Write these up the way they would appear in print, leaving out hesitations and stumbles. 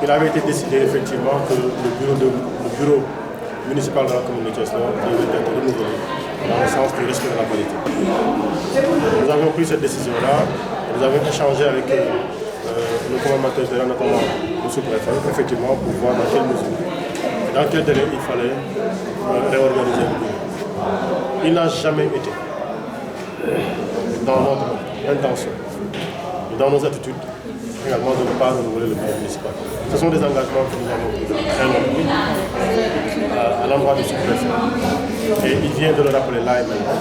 il avait été décidé effectivement que le bureau municipal de la commune de Thiès Nord devait être renouvelé dans le sens du respect de la parité. Nous avions pris cette décision-là, nous avions échangé avec le commandant terrain, notamment le sous-préfet, effectivement, pour voir dans quelle mesure, dans quel délai il fallait réorganiser le bureau. Il n'a jamais été dans notre intention, dans nos attitudes, également de ne pas renouveler le bureau municipal. Ce sont des engagements que nous avons pris très longtemps à l'endroit du sous-préfet. Et il vient de le rappeler là et maintenant.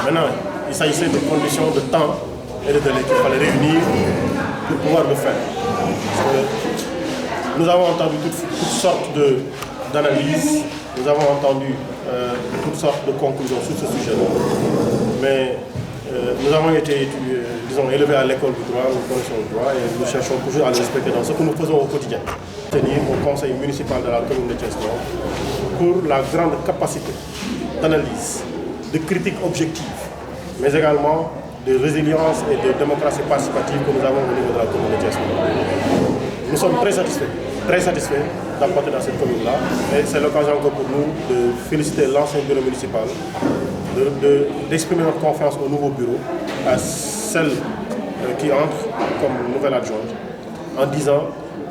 Maintenant, il s'agissait de conditions de temps et de délai qu'il fallait réunir pour pouvoir le faire. Parce que nous avons entendu toutes sortes d'analyses, nous avons entendu toutes sortes de conclusions sur ce sujet-là. Mais nous avons été élevés à l'école du droit, nous connaissons le droit et nous cherchons toujours à le respecter dans ce que nous faisons au quotidien. Tenir au conseil municipal de la commune de Thiès Nord pour la grande capacité d'analyse, de critique objective, mais également de résilience et de démocratie participative que nous avons au niveau de la commune de Thiès Nord. Nous sommes très satisfaits d'apporter dans cette commune-là et c'est l'occasion pour nous de féliciter l'ancien bureau municipal, d'exprimer notre confiance au nouveau bureau, à celle qui entre comme nouvelle adjointe, en disant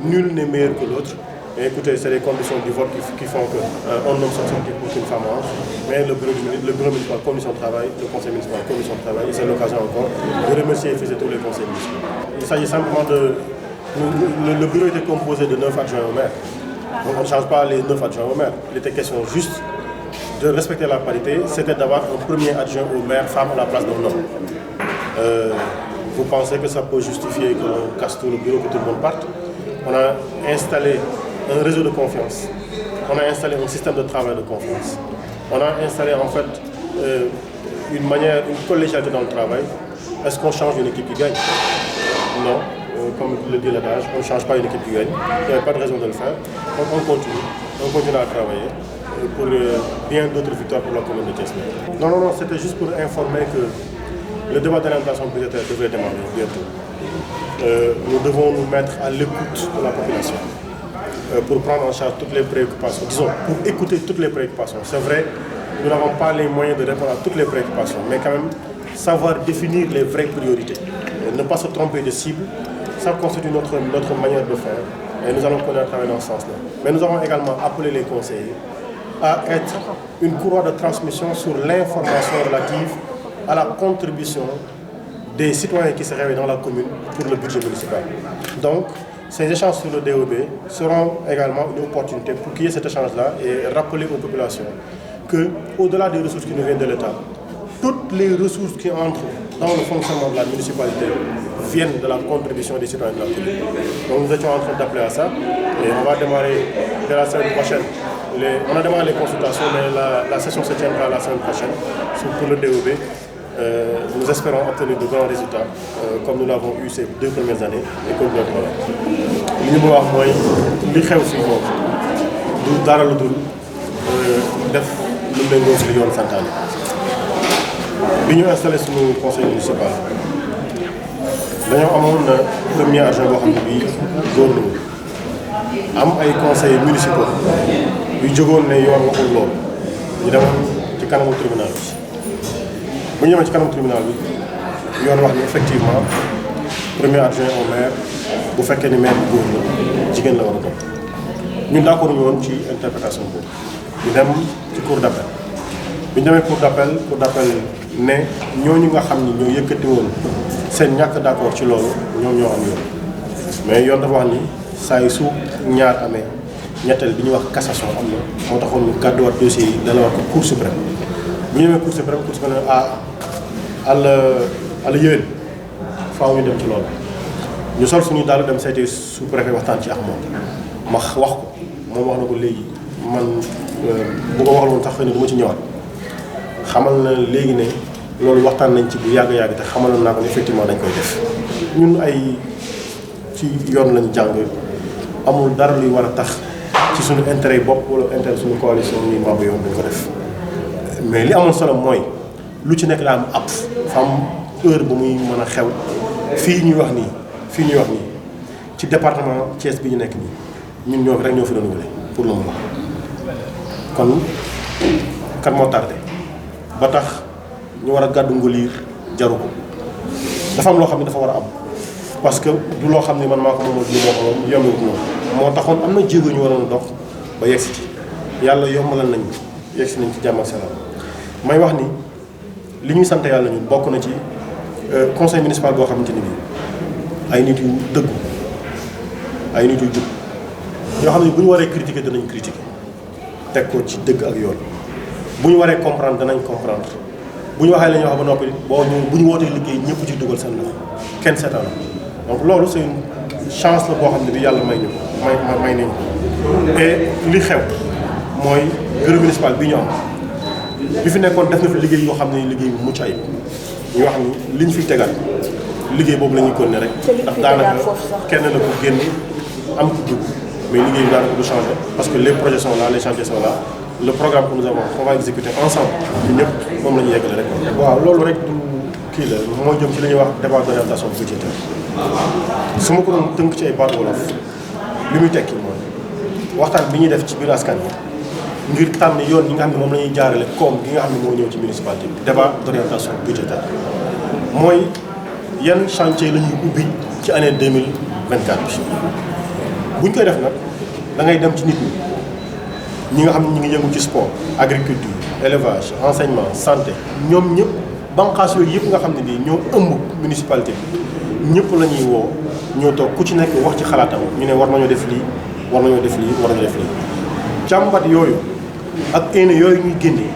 nul n'est meilleur que l'autre. Et écoutez, c'est les conditions du vote qui font qu'un homme sortit pour qu'une femme entre. Mais le bureau municipal, commission de travail, le conseil municipal, commission de travail, et c'est l'occasion encore de remercier et féliciter tous les conseils municipaux. Il s'agit simplement de... Le bureau était composé de 9 adjoints au maire. Donc on ne change pas les 9 adjoints au maire. Il était question juste de respecter la parité, c'était d'avoir un premier adjoint au maire femme à la place d'un homme. Vous pensez que ça peut justifier qu'on casse tout le bureau, que tout le monde parte? On a installé un réseau de confiance, on a installé un système de travail de confiance, on a installé en fait une collégialité dans le travail. Est-ce qu'on change une équipe qui gagne? Non, comme le dit l'adage, on ne change pas une équipe qui gagne, il n'y a pas de raison de le faire. On continue à travailler pour bien d'autres victoires pour la commune de Thiès. Non, c'était juste pour informer que le débat d'orientation budgétaire devrait démarrer bientôt. Nous devons nous mettre à l'écoute de la population pour prendre en charge toutes les préoccupations. Disons, pour écouter toutes les préoccupations. C'est vrai, nous n'avons pas les moyens de répondre à toutes les préoccupations, mais quand même savoir définir les vraies priorités. Ne pas se tromper de cible, ça constitue notre manière de faire. Et nous allons continuer à travailler dans ce sens-là. Mais nous avons également appelé les conseillers à être une courroie de transmission sur l'information relative à la contribution des citoyens qui se réveillent dans la commune pour le budget municipal. Donc, ces échanges sur le DOB seront également une opportunité pour qu'il y ait cet échange-là et rappeler aux populations qu'au-delà des ressources qui nous viennent de l'État, toutes les ressources qui entrent dans le fonctionnement de la municipalité viennent de la contribution des citoyens de la commune. Donc nous étions en train d'appeler à ça et on va démarrer dès la semaine prochaine. On a démarré les consultations, mais la session se tiendra la semaine prochaine pour le DOB. Nous espérons obtenir de grands résultats, comme nous l'avons eu ces 2 premières années. Et comme li ñu bëgg a wax mooy li xew fii moom du dara lu dul def lu méngoo ci li yoon santaane. Bi ñu installé suñu conseil municipal dañoo amoon premier adjoint boo xam ne bii góor la am ay conseillers municipaux yu jógoon ne yoon waxul loolu ñu demoon ci kanamu tribunal bi. Bu ñu demee ci kanamu tribunal bi yoon wax ni effectivement premier adjoint au maire bu fekkee ni maire bu góor la jigéen la war a doon ñun d'accord ñu woon ci interprétation boobu ñu dem ci cour d'appel bi ñu demee cour d'appel ne ñooñu nga xam ni ñoo yëkkati woon seen ñàkk d'accord ci loolu ñoom ñoo am yoon mais yoon dafa wax ni saa yu su ñaar amee ñetteel bi ñuy wax cassation am na moo taxoon ñu gàdduwaat dossier yi dalawaat ko cour suprême bu ñu demee cour suprême àlla yéwén faaw ñu dem ci loolu ñu sol suñu daal dem seeti sous-préfet waxtaan ci ak moom ma wax ko moom wax na ko léegi man bu ko waxaloon sax xëy na du ma ci ñëwaat xamal na léegi ne loolu waxtaan nañ ci bu yàgg te xamaloon naa ko ne effectivement dañ koy def ñun ay ci yoon lañ jàng amul dara luy war a tax ci suñu intérêt bopp wala intérêt suñu coalition ñuy membre yoon dañ ko def mais li amoon solo mooy lu ci nekk daa am ab fa am heure bu muy mën a xew fii ñuy wax nii ci département Thiès bi ñu nekk nii ñun rek ñoo fi renouvelé pour le moment kon kan moo tardé ba tax ñu war a gàddu ngoliir jaru ko dafa am loo xam ne dafa war a am parce que du loo xam ne man maa ko moomal du moo ko moom yombewut noonu moo taxoon am na jéego ñu waroon a dox ba yegsi ci yàlla yombalal nañ yegsi nañ ci jàmm ak salaam may wax ni li ñuy sant yàlla ñun bokk na ci conseil municipal boo xamante ni bii ay nit yu dëggu ay nit yu jub ñoo xam ne bu ñu waree critiquer danañ critiquer teg ko ci dëgg ak yoon bu ñu waree comprendre danañ comprendre bu ñu waxee la ñuy wax ba noppi bu ñu wootee liggéey ñëpp ci dugal seen loxo kenn seetaan donc loolu c'est une chance la boo xam ne bi yàlla may ñu ko may nañ ko et li xew mooy bureau municipal bi ñu am bi fi nekkoon def na fi liggéey yoo xam ne liggéey bu mucc ayib ñu wax ni liñ fi tegal liggéey boobu la ñuy continuer rek ndax daanaka kenn la ko génn am ko dugg mais liggéey bi daanaka du changer parce que les projets sont là les chantiers sont là le programme que nous avons on va exécuter ensemble ñun ñëpp moom la ñu yeggale rek. waaw loolu rek du kii la moo jëm ci li ñuy wax débat d'orientation budgétaire su ma ko doon tënk ci ay baatu wolof li muy tekki mooy waxtaan bi ñuy def ci biir askan bi ngir tànn yoon yi nga xam ne moom la ñuy jaarale koom gi nga xam ne moo ñëw ci municipalité bi débat d'orientation budgétaire mooy yan chantier la ñuy ubbi ci année 2024 bi bu ñu koy def nag da ngay dem ci nit ñi nga xam ne ñu ngi yëngu ci sport agriculture élevage enseignement santé ñoom ñëpp banqaas yooyu yëpp nga xam ne bii ñoo ëmb municipalité bi ñëpp la ñuy woo ñoo toog ku ci nekk wax ci xalaatam ñu ne war nañoo def lii war nañoo def lii war nañoo def lii càmbat yooyu ak eene yooyu ñuy génnee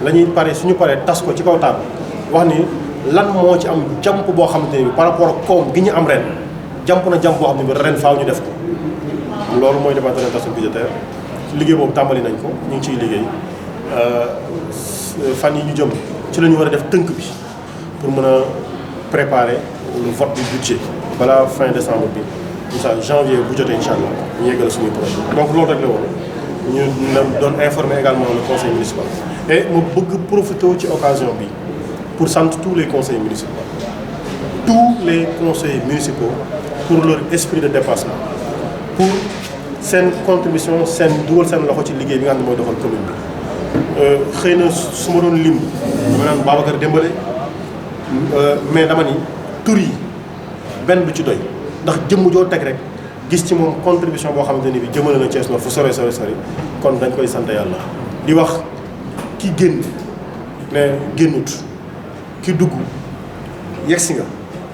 la ñuy pare suñu paree tas ko ci kaw table wax ni lan moo ci am jàmp boo xamante ne bi par rapport ak koom gi ñu am ren jàmp na jàmp boo xam ne bi ren faaw ñu def ko loolu mooy débat d'orientation budgétaire liggéey boobu tàmbali nañ ko ñu ngi ciy liggéey fan yi ñu jëm ci la ñu war a def tënk bi pour mën a préparer le vote du budget balaa fin décembre bi incha allah janvier bu jotee incha allah ñu yeggal suñuy projet donc loolu rek la woon ñu doon informer également le conseil municipal et mu bëgg profiter ci occasion bi pour sant tous les conseils municipaux pour leur esprit de dépassement pour seen contribution seen dugal seen loxo ci liggéey bi nga xam ne mooy doxal commune bi xëy na su ma doon lim dama naan Babacar Dembélé mais dama ni tur yi benn du ci doy ndax jëmm joo teg rek gis ci moom contribution boo xamante ni bi jëmale na Thiès Nord fu sori kon dañ koy sant yàlla di wax ki génn ne génnut ki dugg yegsi nga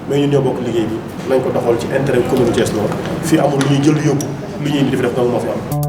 mais ñun ñoo bokk liggéey bi nañ ko doxal ci intérêt commune Thiès Nord fii amul lu ñuy jël yóbbu lu ñuy indi def donc moo fi am